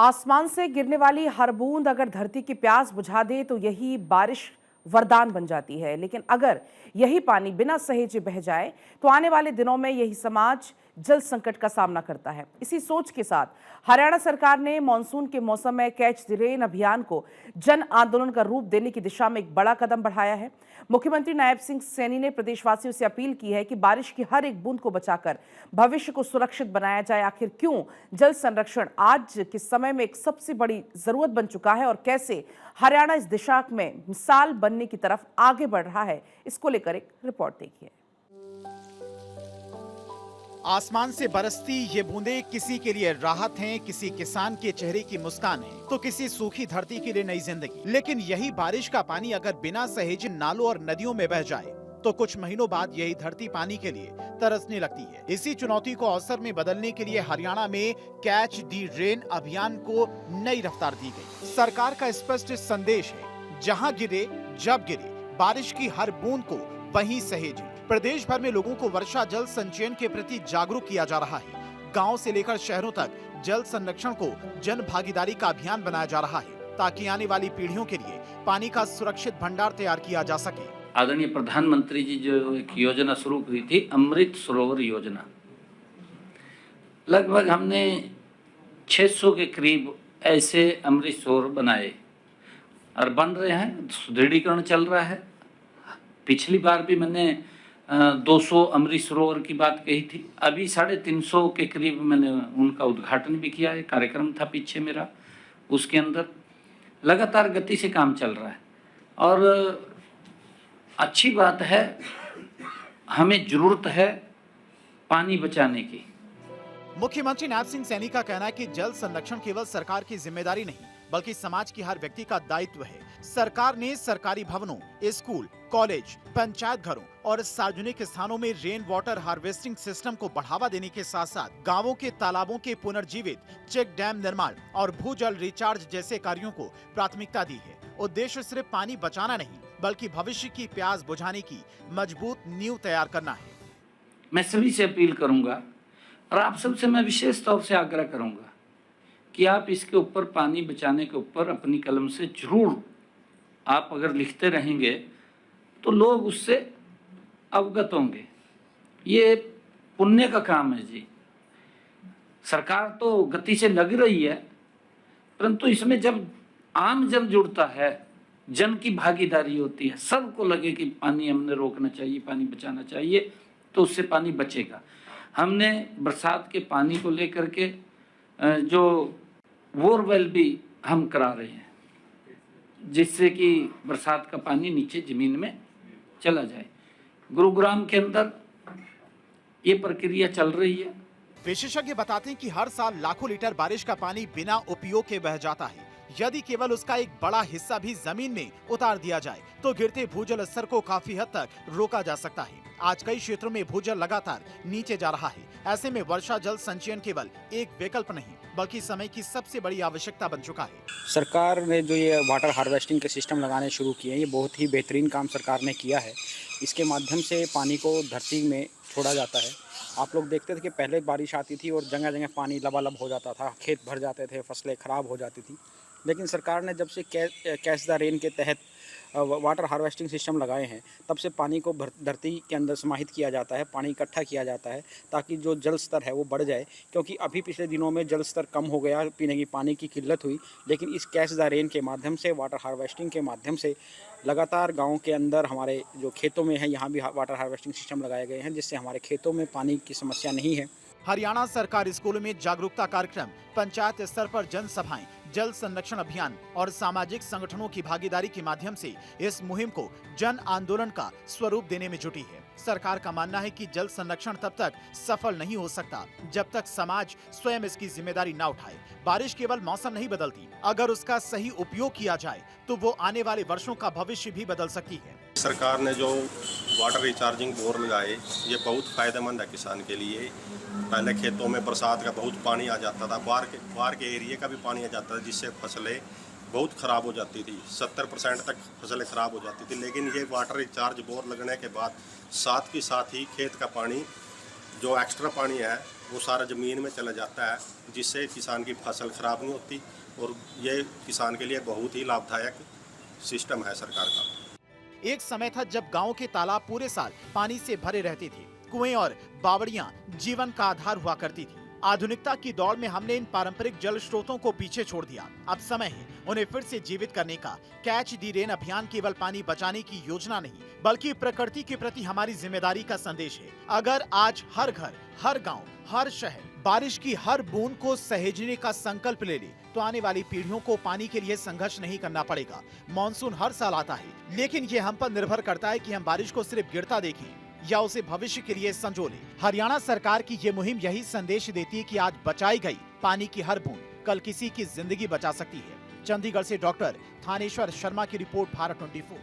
आसमान से गिरने वाली हर बूंद अगर धरती की प्यास बुझा दे तो यही बारिश वरदान बन जाती है। लेकिन अगर यही पानी बिना सहेजे बह जाए तो आने वाले दिनों में यही समाज जल संकट का सामना करता है। इसी सोच के साथ हरियाणा सरकार ने मानसून के मौसम में कैच द रेन अभियान को जन आंदोलन का रूप देने की दिशा में एक बड़ा कदम बढ़ाया है। मुख्यमंत्री नायब सिंह सैनी ने प्रदेशवासियों से अपील की है कि बारिश की हर एक बूंद को बचाकर भविष्य को सुरक्षित बनाया जाए। आखिर क्यों जल संरक्षण आज के समय में एक सबसे बड़ी जरूरत बन चुका है और कैसे हरियाणा इस दिशा में मिसाल बनने की तरफ आगे बढ़ रहा है, इसको लेकर एक रिपोर्ट देखिए। आसमान से बरसती ये बूंदें किसी के लिए राहत हैं, किसी किसान के चेहरे की मुस्कान है, तो किसी सूखी धरती के लिए नई जिंदगी। लेकिन यही बारिश का पानी अगर बिना सहेजे नालों और नदियों में बह जाए तो कुछ महीनों बाद यही धरती पानी के लिए तरसने लगती है। इसी चुनौती को अवसर में बदलने के लिए हरियाणा में कैच द रेन अभियान को नई रफ्तार दी गई। सरकार का स्पष्ट संदेश है, जहां गिरे जब गिरे बारिश की हर बूंद को वहीं सहेजे। प्रदेश भर में लोगों को वर्षा जल संचयन के प्रति जागरूक किया जा रहा है। गांव से लेकर शहरों तक जल संरक्षण को जन भागीदारी का अभियान बनाया जा रहा है, ताकि आने वाली पीढ़ियों के लिए पानी का सुरक्षित भंडार तैयार किया जा सके। आदरणीय प्रधानमंत्री जी जो एक योजना शुरू की थी, अमृत सरोवर योजना, लगभग हमने 600 के करीब ऐसे अमृत सरोवर बनाए और बन रहे हैं। सुदृढ़ीकरण चल रहा है। पिछली बार भी मैंने 200 अमृत सरोवर की बात कही थी। अभी 350 के करीब मैंने उनका उद्घाटन भी किया है। कार्यक्रम था पीछे मेरा, उसके अंदर लगातार गति से काम चल रहा है और अच्छी बात है। हमें जरूरत है पानी बचाने की। मुख्यमंत्री नायब सिंह सैनी का कहना है कि जल संरक्षण केवल सरकार की जिम्मेदारी नहीं, बल्कि समाज की हर व्यक्ति का दायित्व है। सरकार ने सरकारी भवनों, स्कूल, कॉलेज, पंचायत घरों और सार्वजनिक स्थानों में रेन वाटर हार्वेस्टिंग सिस्टम को बढ़ावा देने के साथ साथ गांवों के तालाबों के पुनर्जीवित, चेक डैम निर्माण और भूजल रिचार्ज जैसे कार्यों को प्राथमिकता दी है। उद्देश्य सिर्फ पानी बचाना नहीं, बल्कि भविष्य की प्यास बुझाने की मजबूत नींव तैयार करना है। मैं सभी से अपील करूंगा और आप सबसे मैं विशेष तौर से आग्रह करूंगा कि आप इसके ऊपर, पानी बचाने के ऊपर अपनी कलम से जरूर आप अगर लिखते रहेंगे तो लोग उससे अवगत होंगे। ये पुण्य का काम है जी। सरकार तो गति से लग रही है, परंतु इसमें जब आम जन जुड़ता है, जन की भागीदारी होती है, सबको लगे कि पानी हमने रोकना चाहिए, पानी बचाना चाहिए, तो उससे पानी बचेगा। हमने बरसात के पानी को लेकर के जो बोरवेल भी हम करा रहे हैं, जिससे कि बरसात का पानी नीचे जमीन में चला जाए। गुरुग्राम के अंदर ये प्रक्रिया चल रही है। विशेषज्ञ बताते हैं कि हर साल लाखों लीटर बारिश का पानी बिना उपयोग के बह जाता है। यदि केवल उसका एक बड़ा हिस्सा भी जमीन में उतार दिया जाए तो गिरते भूजल स्तर को काफी हद तक रोका जा सकता है। आज कई क्षेत्रों में भूजल लगातार नीचे जा रहा है। ऐसे में वर्षा जल संचयन केवल एक विकल्प नहीं, बल्कि समय की सबसे बड़ी आवश्यकता बन चुका है। सरकार ने जो ये वाटर हार्वेस्टिंग के सिस्टम लगाने शुरू किए हैं, ये बहुत ही बेहतरीन काम सरकार ने किया है। इसके माध्यम से पानी को धरती में छोड़ा जाता है। आप लोग देखते थे कि पहले बारिश आती थी और जगह जगह पानी लबालब हो जाता था, खेत भर जाते थे, फसलें खराब हो जाती थी। लेकिन सरकार ने जब से कैच द रेन के तहत वाटर हार्वेस्टिंग सिस्टम लगाए हैं, तब से पानी को धरती के अंदर समाहित किया जाता है, पानी इकट्ठा किया जाता है, ताकि जो जल स्तर है वो बढ़ जाए। क्योंकि अभी पिछले दिनों में जल स्तर कम हो गया, पीने की पानी की किल्लत हुई। लेकिन इस कैच द रेन के माध्यम से, वाटर हार्वेस्टिंग के माध्यम से लगातार गाँव के अंदर, हमारे जो खेतों में है, यहाँ भी वाटर हार्वेस्टिंग सिस्टम लगाए गए हैं, जिससे हमारे खेतों में पानी की समस्या नहीं है। हरियाणा सरकार स्कूलों में जागरूकता कार्यक्रम, पंचायत स्तर पर जनसभाएं, जल संरक्षण अभियान और सामाजिक संगठनों की भागीदारी के माध्यम से इस मुहिम को जन आंदोलन का स्वरूप देने में जुटी है। सरकार का मानना है कि जल संरक्षण तब तक सफल नहीं हो सकता जब तक समाज स्वयं इसकी जिम्मेदारी न उठाए। बारिश केवल मौसम नहीं बदलती, अगर उसका सही उपयोग किया जाए तो वो आने वाले वर्षों का भविष्य भी बदल सकती है। सरकार ने जो वाटर रिचार्जिंग बोर लगाए, ये बहुत फायदेमंद है किसान के लिए। पहले खेतों में बरसात का बहुत पानी आ जाता था, बाहर के एरिया का भी पानी आ जाता था, जिससे फसलें बहुत ख़राब हो जाती थी। 70% तक फसलें ख़राब हो जाती थी। लेकिन ये वाटर रिचार्ज बोर लगने के बाद साथ ही खेत का पानी जो एक्स्ट्रा पानी है वो सारा ज़मीन में चला जाता है, जिससे किसान की फसल खराब नहीं होती और ये किसान के लिए बहुत ही लाभदायक सिस्टम है सरकार का। एक समय था जब गांव के तालाब पूरे साल पानी से भरे रहते थे। कुएं और बावड़ियां जीवन का आधार हुआ करती थी। आधुनिकता की दौड़ में हमने इन पारंपरिक जल स्रोतों को पीछे छोड़ दिया। अब समय है उन्हें फिर से जीवित करने का। कैच दी रेन अभियान केवल पानी बचाने की योजना नहीं, बल्कि प्रकृति के प्रति हमारी जिम्मेदारी का संदेश है। अगर आज हर घर, हर गांव, हर शहर बारिश की हर बूंद को सहेजने का संकल्प ले ले, तो आने वाली पीढ़ियों को पानी के लिए संघर्ष नहीं करना पड़ेगा। मॉनसून हर साल आता है, लेकिन ये हम पर निर्भर करता है कि हम बारिश को सिर्फ गिरता देखें या उसे भविष्य के लिए संजोले। हरियाणा सरकार की ये मुहिम यही संदेश देती है कि आज बचाई गई पानी की हर बूंद कल किसी की जिंदगी बचा सकती है। चंडीगढ़ से डॉक्टर थानेश्वर शर्मा की रिपोर्ट, भारत 24।